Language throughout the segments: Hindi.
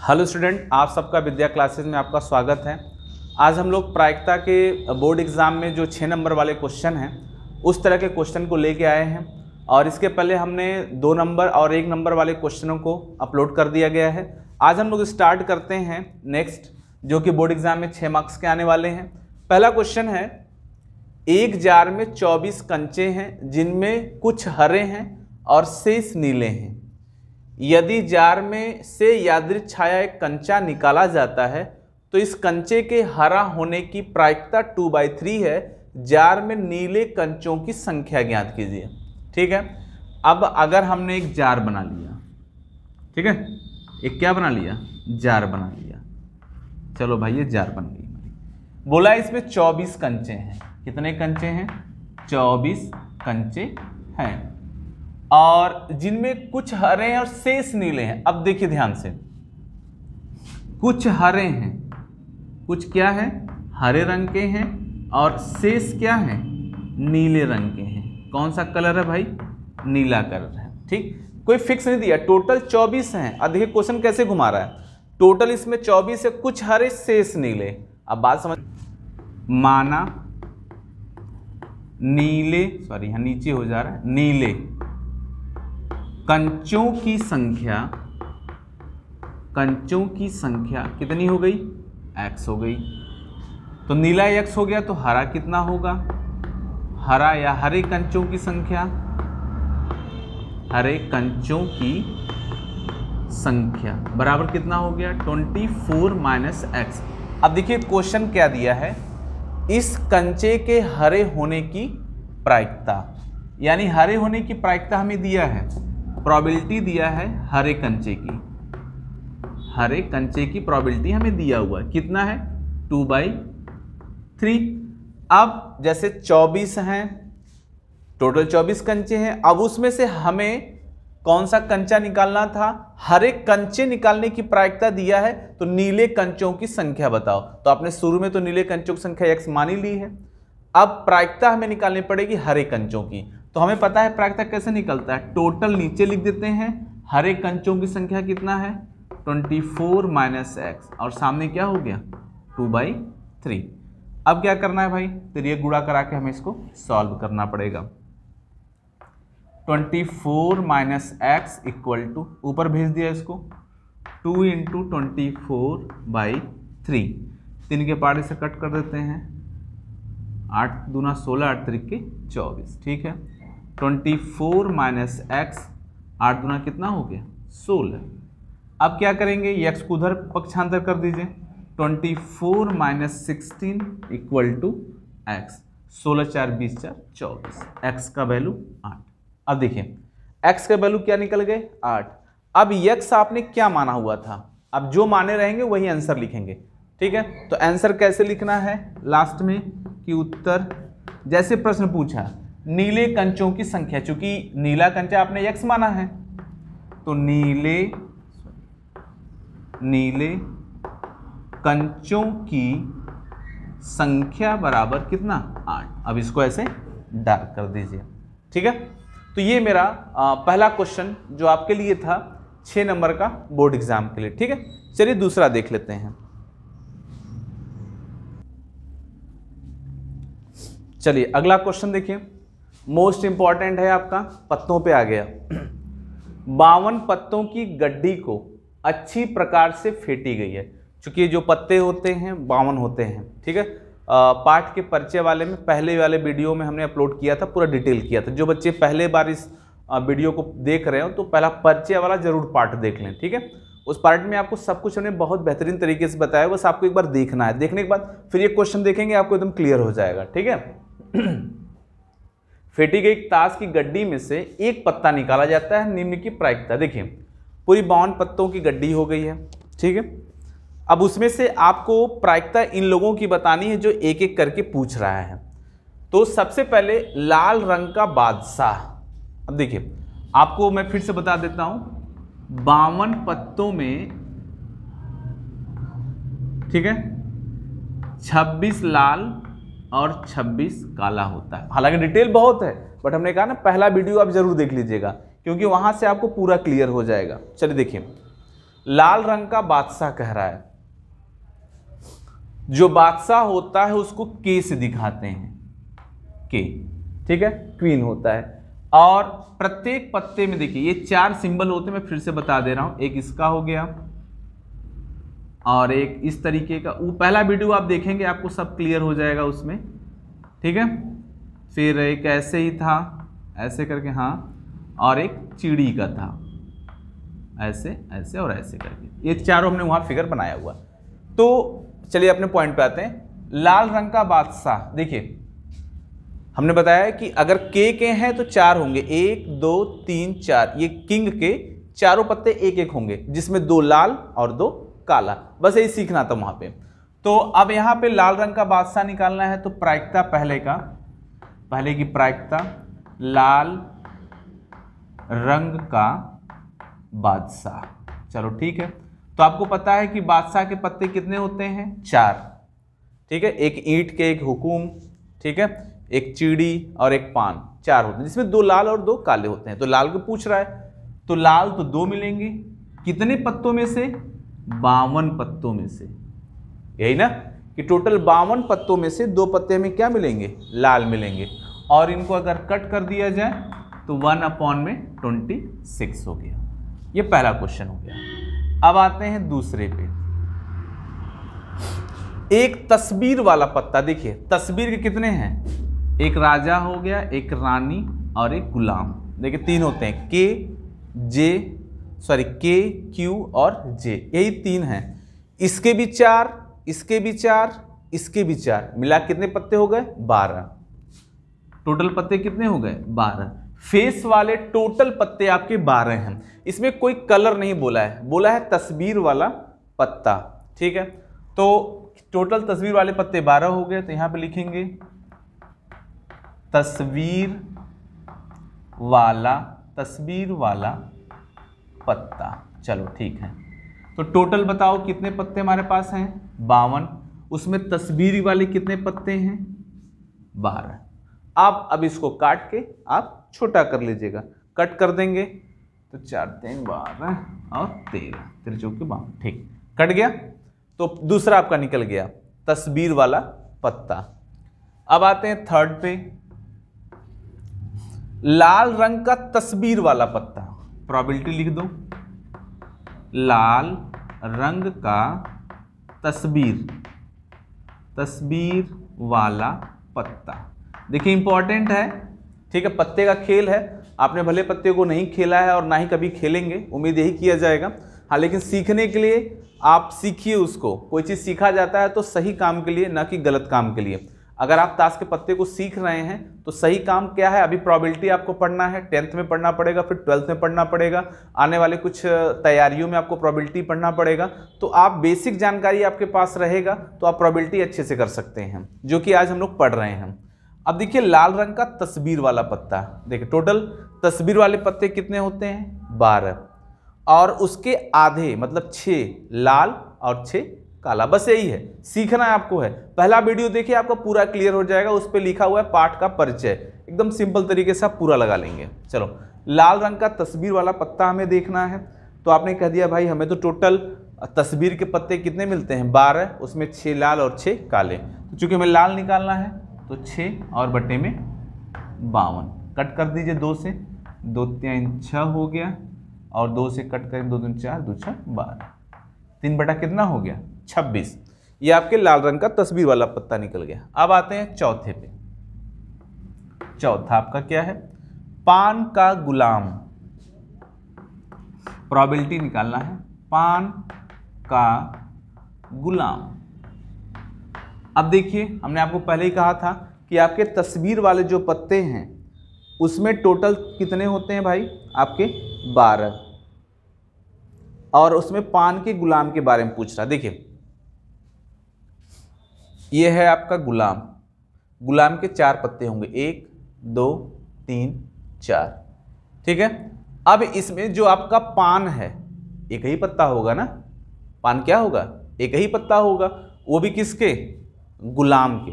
हेलो स्टूडेंट, आप सबका विद्या क्लासेस में आपका स्वागत है। आज हम लोग प्रायिकता के बोर्ड एग्ज़ाम में जो 6 नंबर वाले क्वेश्चन हैं उस तरह के क्वेश्चन को लेके आए हैं और इसके पहले हमने 2 नंबर और 1 नंबर वाले क्वेश्चनों को अपलोड कर दिया गया है। आज हम लोग स्टार्ट करते हैं नेक्स्ट, जो कि बोर्ड एग्ज़ाम में 6 मार्क्स के आने वाले हैं। पहला क्वेश्चन है, एक जार में 24 कंचे हैं जिनमें कुछ हरे हैं और शेष नीले हैं। यदि जार में से यादृच्छिक छाया एक कंचा निकाला जाता है तो इस कंचे के हरा होने की प्रायिकता 2/3 है। जार में नीले कंचों की संख्या ज्ञात कीजिए। ठीक है, अब अगर हमने एक जार बना लिया, ठीक है, एक क्या बना लिया, जार बना लिया। चलो भाई, ये जार बन गई। बोला इसमें 24 कंचे हैं। कितने कंचे हैं? 24 कंचे हैं और जिनमें कुछ हरे हैं और शेष नीले हैं। अब देखिए ध्यान से, कुछ हरे हैं, कुछ क्या है, हरे रंग के हैं और शेष क्या है, नीले रंग के हैं। कौन सा कलर है भाई? नीला कलर है। ठीक, कोई फिक्स नहीं दिया, टोटल 24 हैं। अब देखिए क्वेश्चन कैसे घुमा रहा है। टोटल इसमें 24 है, कुछ हरे शेष नीले। अब बात समझ, माना नीले, सॉरी यहाँ नीचे हो जा रहा है, नीले कंचों की संख्या कितनी हो गई? x हो गई। तो नीला x हो गया तो हरा कितना होगा? हरा या हरे कंचों की संख्या, हरे कंचों की संख्या बराबर कितना हो गया? 24 - x। अब देखिए क्वेश्चन क्या दिया है, इस कंचे के हरे होने की प्रायिकता, यानी हरे होने की प्रायिकता हमें दिया है, प्रोबेबिलिटी दिया है हरे कंचे की, हरे कंचे की प्रोबेबिलिटी हमें दिया हुआ है। कितना है? 2/3। अब जैसे 24 हैं, टोटल 24 कंचे हैं। अब उसमें से हमें कौन सा कंचा निकालना था? हरे कंचे निकालने की प्रायिकता दिया है, तो नीले कंचों की संख्या बताओ। तो आपने शुरू में तो नीले कंचों की संख्या x मान ही ली है। अब प्रायिकता हमें निकालनी पड़ेगी हरे कंचों की। तो हमें पता है प्रायिकता कैसे निकलता है, टोटल नीचे लिख देते हैं, हरे कंचों की संख्या कितना है? 24 - x और सामने क्या हो गया? 2/3। अब क्या करना है भाई? तो ये गुणा करा के हमें इसको सॉल्व करना पड़ेगा। 24 - x इक्वल टू, ऊपर भेज दिया इसको, 2 × 24/3। 3 के पार्ट से कट कर देते हैं, 8 दूना 16, 8 त्रिके 24। ठीक है, 24 - x, 8 दूना कितना हो गया? 16। अब क्या करेंगे, x को उधर पक्षांतर कर दीजिए, 24 - 16 इक्वल टू x। 16 × 4 = 20 × 4 = 24। x का वैल्यू 8। अब देखिए x का वैल्यू क्या निकल गए? 8। अब x आपने क्या माना हुआ था? अब जो माने रहेंगे वही आंसर लिखेंगे। ठीक है, तो आंसर कैसे लिखना है लास्ट में कि उत्तर, जैसे प्रश्न पूछा नीले कंचों की संख्या, चूंकि नीला कंचा आपने x माना है, तो नीले कंचों की संख्या बराबर कितना? 8। अब इसको ऐसे डार्क कर दीजिए। ठीक है, तो ये मेरा पहला क्वेश्चन जो आपके लिए था 6 नंबर का बोर्ड एग्जाम के लिए। ठीक है, चलिए दूसरा देख लेते हैं। चलिए अगला क्वेश्चन देखिए, मोस्ट इंपॉर्टेंट है आपका, पत्तों पे आ गया। 52 पत्तों की गड्डी को अच्छी प्रकार से फेंटी गई है। चूंकि जो पत्ते होते हैं 52 होते हैं। ठीक है, पाठ के परिचय वाले में, पहले वाले वीडियो में हमने अपलोड किया था, पूरा डिटेल किया था। जो बच्चे पहले बार इस वीडियो को देख रहे हो तो पहला परिचय वाला जरूर पार्ट देख लें। ठीक है, उस पार्ट में आपको सब कुछ हमने बहुत बेहतरीन तरीके से बताया, बस आपको एक बार देखना है। देखने के बाद फिर ये क्वेश्चन देखेंगे, आपको एकदम क्लियर हो जाएगा। ठीक है, फेंटी गई ताश की गड्डी में से एक पत्ता निकाला जाता है, निम्न की प्रायिकता। देखिए पूरी 52 पत्तों की गड्डी हो गई है। ठीक है, अब उसमें से आपको प्रायिकता इन लोगों की बतानी है जो एक एक करके पूछ रहा है। तो सबसे पहले लाल रंग का बादशाह। अब देखिए आपको मैं फिर से बता देता हूं, 52 पत्तों में, ठीक है, 26 लाल और 26 काला होता है। हालांकि डिटेल बहुत है, बट हमने कहा ना पहला वीडियो आप जरूर देख लीजिएगा, क्योंकि वहां से आपको पूरा क्लियर हो जाएगा। चलिए देखिए, लाल रंग का बादशाह कह रहा है। जो बादशाह होता है उसको के से दिखाते हैं, के, ठीक है, क्वीन होता है। और प्रत्येक पत्ते में देखिए ये 4 सिंबल होते हैं, मैं फिर से बता दे रहा हूं। एक इसका हो गया और एक इस तरीके का, वो पहला वीडियो आप देखेंगे आपको सब क्लियर हो जाएगा उसमें, ठीक है। फिर एक ऐसे ही था, ऐसे करके, हाँ, और एक चिड़ी का था, ऐसे ऐसे और ऐसे करके, ये चारों हमने वहाँ फिगर बनाया हुआ। तो चलिए अपने पॉइंट पे आते हैं। लाल रंग का बादशाह, देखिए हमने बताया कि अगर के हैं तो 4 होंगे, 1 2 3 4, ये किंग के चारों पत्ते एक एक होंगे, जिसमें 2 लाल और 2 काला, बस यही सीखना था वहाँ पे। तो अब यहाँ पे लाल रंग का बादशाह निकालना है, तो प्रायिकता पहले की प्रायिकता लाल रंग का बादशाह, चलो ठीक है। तो आपको पता है कि बादशाह के पत्ते कितने होते हैं, 4, ठीक है। एक ईंट के, एक हुकुम, ठीक है, एक चिड़ी और एक पान, 4 होते हैं, जिसमें 2 लाल और 2 काले होते हैं। तो लाल को पूछ रहा है, तो लाल तो 2 मिलेंगे, कितने पत्तों में से, 52 पत्तों में से, यही ना, कि टोटल 52 पत्तों में से 2 पत्ते में क्या मिलेंगे, लाल मिलेंगे। और इनको अगर कट कर दिया जाए तो 1/26 हो गया। ये पहला क्वेश्चन हो गया। अब आते हैं दूसरे पे। एक तस्वीर वाला पत्ता, देखिए तस्वीर के कितने हैं, एक राजा हो गया, एक रानी और एक गुलाम। देखिए 3 होते हैं, के, क्यू और जे, यही 3 हैं। इसके भी 4, इसके भी 4, इसके भी 4, मिला कितने पत्ते हो गए, 12। टोटल पत्ते कितने हो गए, 12। फेस वाले टोटल पत्ते आपके 12 हैं। इसमें कोई कलर नहीं बोला है तस्वीर वाला पत्ता, ठीक है। तो टोटल तस्वीर वाले पत्ते 12 हो गए, तो यहां पे लिखेंगे तस्वीर वाला पत्ता, चलो ठीक है। तो टोटल बताओ कितने पत्ते हमारे पास हैं, 52, उसमें तस्वीर वाले कितने पत्ते हैं, 12। अब इसको काट के आप छोटा कर लीजिएगा, कट कर देंगे तो 4 3 12 और 13, 13 चौके 52, ठीक, कट गया। तो दूसरा आपका निकल गया तस्वीर वाला पत्ता। अब आते हैं थर्ड पे, लाल रंग का तस्वीर वाला पत्ता, प्रोबेबिलिटी लिख दो, लाल रंग का तस्वीर वाला पत्ता। देखिए इंपॉर्टेंट है, ठीक है, पत्ते का खेल है। आपने भले पत्ते को नहीं खेला है और ना ही कभी खेलेंगे, उम्मीद यही किया जाएगा, हाँ, लेकिन सीखने के लिए आप सीखिए उसको। कोई चीज़ सीखा जाता है तो सही काम के लिए, ना कि गलत काम के लिए। अगर आप ताश के पत्ते को सीख रहे हैं तो सही काम क्या है, अभी प्रोबेबिलिटी आपको पढ़ना है, 10th में पढ़ना पड़ेगा, फिर 12th में पढ़ना पड़ेगा, आने वाले कुछ तैयारियों में आपको प्रोबेबिलिटी पढ़ना पड़ेगा। तो आप बेसिक जानकारी आपके पास रहेगा तो आप प्रोबेबिलिटी अच्छे से कर सकते हैं, जो कि आज हम लोग पढ़ रहे हैं। अब देखिए लाल रंग का तस्वीर वाला पत्ता, देखिए टोटल तस्वीर वाले पत्ते कितने होते हैं, 12, और उसके आधे मतलब 6 लाल और 6 काला, बस यही है, सीखना आपको है। पहला वीडियो देखिए आपका पूरा क्लियर हो जाएगा, उस पर लिखा हुआ है पाठ का परिचय, एकदम सिंपल तरीके से आप पूरा लगा लेंगे। चलो, लाल रंग का तस्वीर वाला पत्ता हमें देखना है, तो आपने कह दिया भाई हमें तो टोटल तस्वीर के पत्ते कितने मिलते हैं, 12, उसमें 6 लाल और 6 काले। तो चूंकि हमें लाल निकालना है तो 6 और बटे में 52, कट कर दीजिए 2 से, 2 3 6 हो गया, और 2 से कट करें 2 2 4, 2 6 12, 3 बटा कितना हो गया, 26। ये आपके लाल रंग का तस्वीर वाला पत्ता निकल गया। अब आते हैं चौथे पे। चौथा आपका क्या है, पान का गुलाम। प्रोबेबिलिटी निकालना है, पान का गुलाम। अब देखिए हमने आपको पहले ही कहा था कि आपके तस्वीर वाले जो पत्ते हैं उसमें टोटल कितने होते हैं भाई, आपके 12, और उसमें पान के गुलाम के बारे में पूछ रहा। देखिए ये है आपका गुलाम, गुलाम के 4 पत्ते होंगे, 1 2 3 4, ठीक है। अब इसमें जो आपका पान है एक ही पत्ता होगा ना, पान क्या होगा, एक ही पत्ता होगा, वो भी किसके, गुलाम के।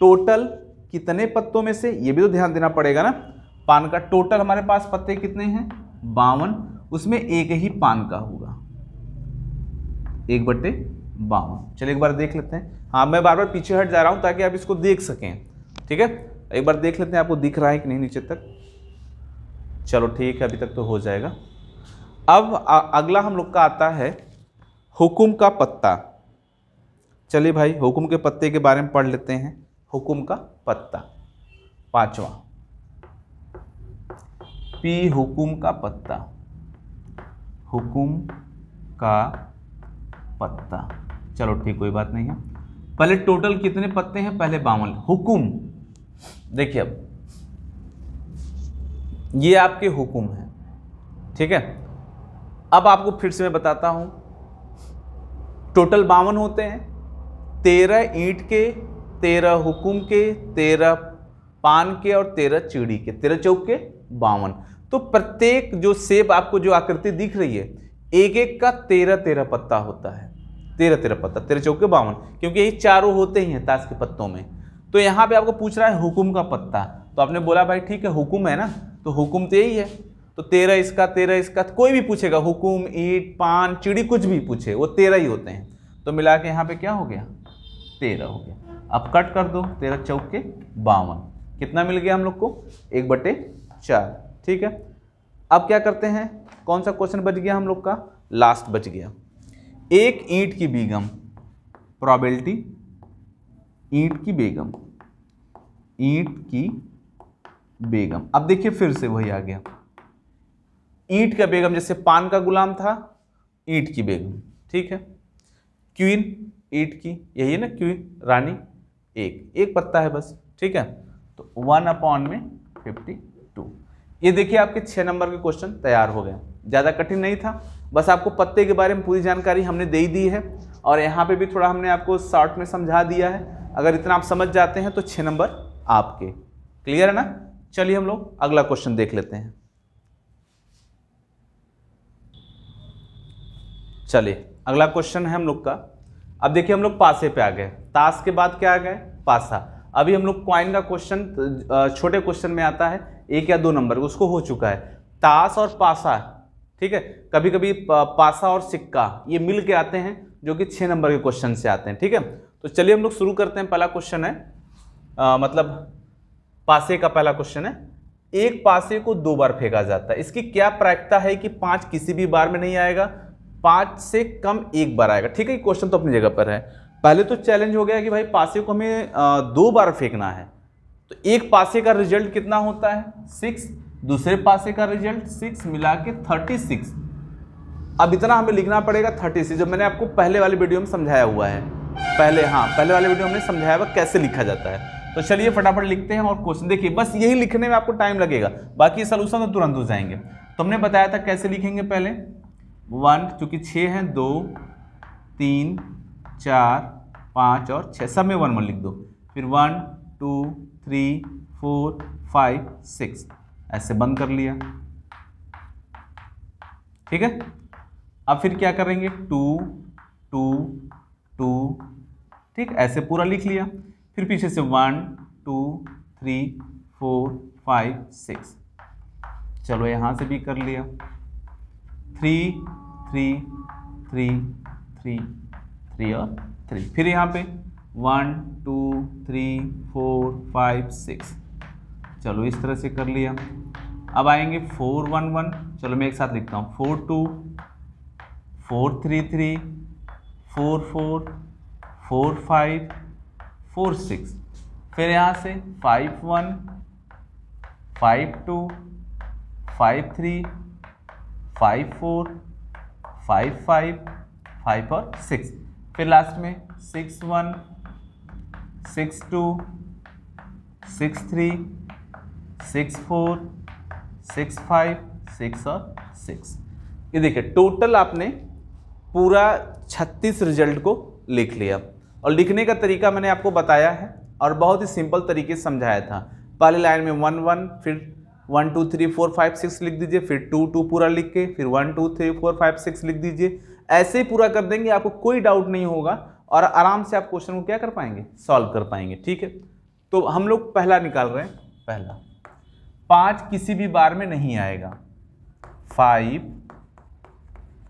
टोटल कितने पत्तों में से, ये भी तो ध्यान देना पड़ेगा ना। पान का टोटल हमारे पास पत्ते कितने हैं, 52, उसमें एक ही पान का होगा, 1/52। चलिए एक बार देख लेते हैं। हाँ, मैं बार बार पीछे हट जा रहा हूँ ताकि आप इसको देख सकें, ठीक है। एक बार देख लेते हैं आपको दिख रहा है कि नहीं नीचे तक। चलो ठीक है, अभी तक तो हो जाएगा। अब अगला हम लोग का आता है हुकुम का पत्ता। चलिए भाई, हुकुम के पत्ते के बारे में पढ़ लेते हैं। हुकुम का पत्ता, पांचवा, पी हुकुम का पत्ता, हुकुम का पत्ता। चलो ठीक, कोई बात नहीं है। पहले टोटल कितने पत्ते हैं, पहले 52। हुकुम, देखिए अब ये आपके हुकुम है, ठीक है। अब आपको फिर से मैं बताता हूं, टोटल 52 होते हैं। 13 ईंट के, 13 हुकुम के, 13 पान के और 13 चीड़ी के, 13 चौक के 52। तो प्रत्येक जो सेब आपको जो आकृति दिख रही है, एक एक का 13-13 पत्ता होता है। 13-13 पत्ता, 13 चौक के 52, क्योंकि यही चारों होते ही हैं ताश के पत्तों में। तो यहाँ पे आपको पूछ रहा है हुकुम का पत्ता, तो आपने बोला भाई ठीक है हुकुम है ना, तो हुकुम तो यही है। तो 13 इसका, 13 इसका, कोई भी पूछेगा, हुकुम, ईंट, पान, चिड़ी, कुछ भी पूछे, वो 13 ही होते हैं। तो मिला के यहाँ पे क्या हो गया, 13 हो गया। अब कट कर दो, 13 चौक के 52, कितना मिल गया हम लोग को, 1/4, ठीक है। अब क्या करते हैं, कौन सा क्वेश्चन बच गया हम लोग का, लास्ट बच गया। एक ईंट की बेगम, प्रोबेबिलिटी, ईंट की बेगम, ईंट की बेगम। अब देखिए फिर से वही आ गया, ईंट का बेगम, जैसे पान का गुलाम था, ईंट की बेगम, ठीक है। क्वीन, ईंट की, यही है ना क्वीन, रानी, एक पत्ता है बस, ठीक है। तो 1/52। ये देखिए आपके 6 नंबर के क्वेश्चन तैयार हो गए। ज़्यादा कठिन नहीं था, बस आपको पत्ते के बारे में पूरी जानकारी हमने दे ही दी है, और यहाँ पे भी थोड़ा हमने आपको शॉर्ट में समझा दिया है। अगर इतना आप समझ जाते हैं तो 6 नंबर आपके क्लियर है ना। चलिए हम लोग अगला क्वेश्चन देख लेते हैं। चलिए अगला क्वेश्चन है हम लोग का, अब देखिए हम लोग पासे पे आ गए, ताश के बाद क्या आ गए, पासा। अभी हम लोग क्वाइन का क्वेश्चन छोटे क्वेश्चन में आता है 1 या 2 नंबर, उसको हो चुका है। ताश और पासा, ठीक है, कभी कभी पासा और सिक्का ये मिल के आते हैं, जो कि 6 नंबर के क्वेश्चन से आते हैं, ठीक है। तो चलिए हम लोग शुरू करते हैं। पहला क्वेश्चन है मतलब पासे का पहला क्वेश्चन है, एक पासे को 2 बार फेंका जाता है, इसकी क्या प्रायिकता है कि 5 किसी भी बार में नहीं आएगा, 5 से कम 1 बार आएगा, ठीक है। क्वेश्चन तो अपनी जगह पर है। पहले तो चैलेंज हो गया कि भाई पासे को हमें 2 बार फेंकना है, तो एक पासे का रिजल्ट कितना होता है, 6, दूसरे पासे का रिजल्ट 6, मिला के 36। अब इतना हमें लिखना पड़ेगा 36, जो मैंने आपको पहले वाले वीडियो में समझाया हुआ है। पहले वाले वीडियो हमने समझाया हुआ कैसे लिखा जाता है। तो चलिए फटाफट लिखते हैं और क्वेश्चन देखिए, बस यही लिखने में आपको टाइम लगेगा, बाकी सोल्यूशन तो तुरंत हो जाएंगे। तो हमने बताया था कैसे लिखेंगे, पहले 1, चूंकि 6 हैं, 2, 3, 4, 5 और 6, सब में 1 1 लिख दो। फिर 1, 2, 3, 4, 5, 6, ऐसे बंद कर लिया, ठीक है। अब फिर क्या करेंगे, 2, 2, 2, ठीक, ऐसे पूरा लिख लिया। फिर पीछे से 1, 2, 3, 4, 5, 6, चलो यहाँ से भी कर लिया, 3, 3, 3, 3, 3 और 3, फिर यहाँ पे 1, 2, 3, 4, 5, 6, चलो इस तरह से कर लिया। अब आएंगे 4, 1, 1, चलो मैं एक साथ लिखता हूँ, 4, 2, 4, 3, 3, 4, 4, 4, 5, 4, 6, फिर यहाँ से 5, 1, 5, 2, 5, 3, 5, 4, 5, 5, 5 और 6, फिर लास्ट में 6, 1, 6, 2, 6, 3, 6, 4, 6, 5, 6 और 6। ये देखिए टोटल आपने पूरा 36 रिजल्ट को लिख लिया, और लिखने का तरीका मैंने आपको बताया है और बहुत ही सिंपल तरीके से समझाया था। पहले लाइन में 1, 1, फिर 1, 2, 3, 4, 5, 6 लिख दीजिए, फिर 2, 2 पूरा लिख के फिर 1, 2, 3, 4, 5, 6 लिख दीजिए। ऐसे ही पूरा कर देंगे, आपको कोई डाउट नहीं होगा और आराम से आप क्वेश्चन को क्या कर पाएंगे, सॉल्व कर पाएंगे, ठीक है। तो हम लोग पहला निकाल रहे हैं, पहला 5 किसी भी बार में नहीं आएगा, 5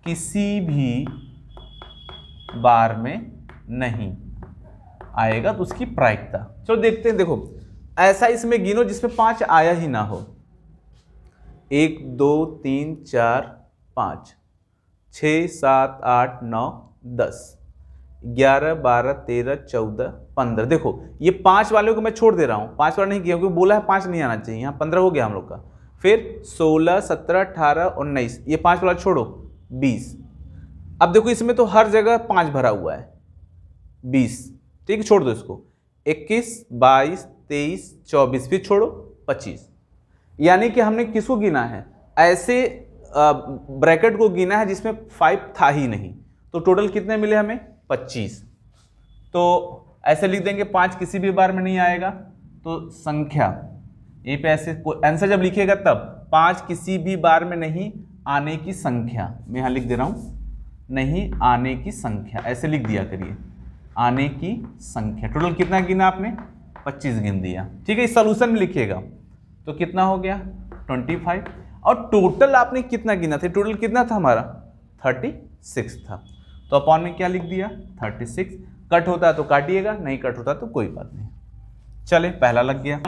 किसी भी बार में नहीं आएगा तो उसकी प्रायिकता। चलो देखते हैं। देखो ऐसा इसमें गिनो जिसमें 5 आया ही ना हो। 1 2 3 4 5 6 7 8 9 10 11 12 13 14 15। देखो ये 5 वालों को मैं छोड़ दे रहा हूँ, 5 वाला नहीं किया क्योंकि बोला है 5 नहीं आना चाहिए, यहाँ 15 हो गया हम लोग का। फिर 16 17 18 19, ये 5 वाला छोड़ो 20। अब देखो इसमें तो हर जगह 5 भरा हुआ है, 20 ठीक है, छोड़ दो इसको। 21 22 23 24 फिर छोड़ो 25। यानी कि हमने किसको गिना है, ऐसे ब्रैकेट को गिना है जिसमें 5 था ही नहीं। तो टोटल कितने मिले हमें, 25। तो ऐसे लिख देंगे 5 किसी भी बार में नहीं आएगा तो संख्या, ये पे ऐसे आंसर जब लिखिएगा तब 5 किसी भी बार में नहीं आने की संख्या, मैं यहाँ लिख दे रहा हूँ नहीं आने की संख्या, ऐसे लिख दिया करिए आने की संख्या। टोटल कितना गिना आपने, 25 गिन दिया। ठीक है, इस सॉल्यूशन में लिखिएगा तो कितना हो गया 25। और टोटल आपने कितना गिना था, टोटल कितना था हमारा 36 था। तो अपॉन में क्या लिख दिया 36। कट होता है तो काटिएगा, नहीं कट होता तो कोई बात नहीं। चले पहला लग गया।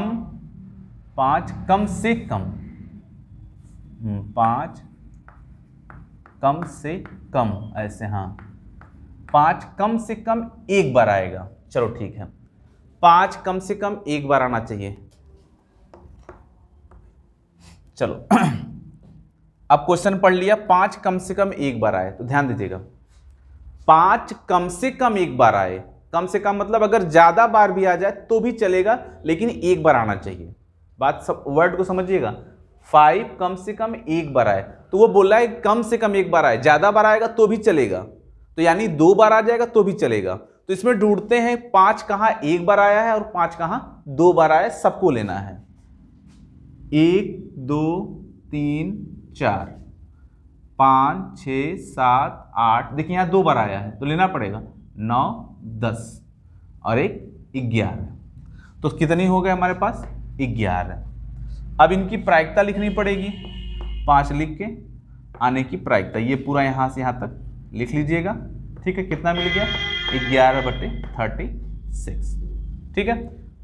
5 कम से कम, 5 कम से कम, ऐसे हाँ 5 कम से कम एक बार आएगा। चलो ठीक है, 5 कम से कम एक बार आना चाहिए। चलो अब क्वेश्चन पढ़ लिया, 5 कम से कम एक बार आए, तो ध्यान दीजिएगा 5 कम से कम एक बार आए। कम से कम मतलब अगर ज्यादा बार भी आ जाए तो भी चलेगा, लेकिन एक बार आना चाहिए। बात सब वर्ड को समझिएगा। 5 कम से कम एक बार आए, तो वो बोला है कम से कम एक बार आए, ज्यादा बार आएगा तो भी चलेगा, तो यानी 2 बार आ जाएगा तो भी चलेगा। तो इसमें ढूंढते हैं 5 कहां एक बार आया है और 5 कहां 2 बार आया है, सबको लेना है। 1 2 3 4 5 6 7 8, देखिए यहाँ 2 बार आया है तो लेना पड़ेगा 9 10 और एक 11। तो कितनी हो गए हमारे पास 11। अब इनकी प्रायिकता लिखनी पड़ेगी, 5 लिख के आने की प्रायिकता, ये पूरा यहाँ से यहाँ तक लिख लीजिएगा। ठीक है, कितना मिल गया 11/36। ठीक है,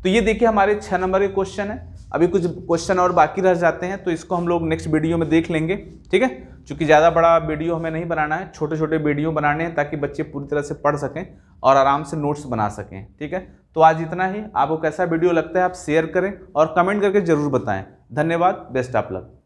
तो ये देखिए हमारे 6 नंबर के क्वेश्चन है। अभी कुछ क्वेश्चन और बाकी रह जाते हैं तो इसको हम लोग नेक्स्ट वीडियो में देख लेंगे। ठीक है, क्योंकि ज़्यादा बड़ा वीडियो हमें नहीं बनाना है, छोटे छोटे वीडियो बनाने हैं ताकि बच्चे पूरी तरह से पढ़ सकें और आराम से नोट्स बना सकें। ठीक है, तो आज इतना ही। आपको कैसा वीडियो लगता है आप शेयर करें और कमेंट करके जरूर बताएं। धन्यवाद, बेस्ट ऑफ लक।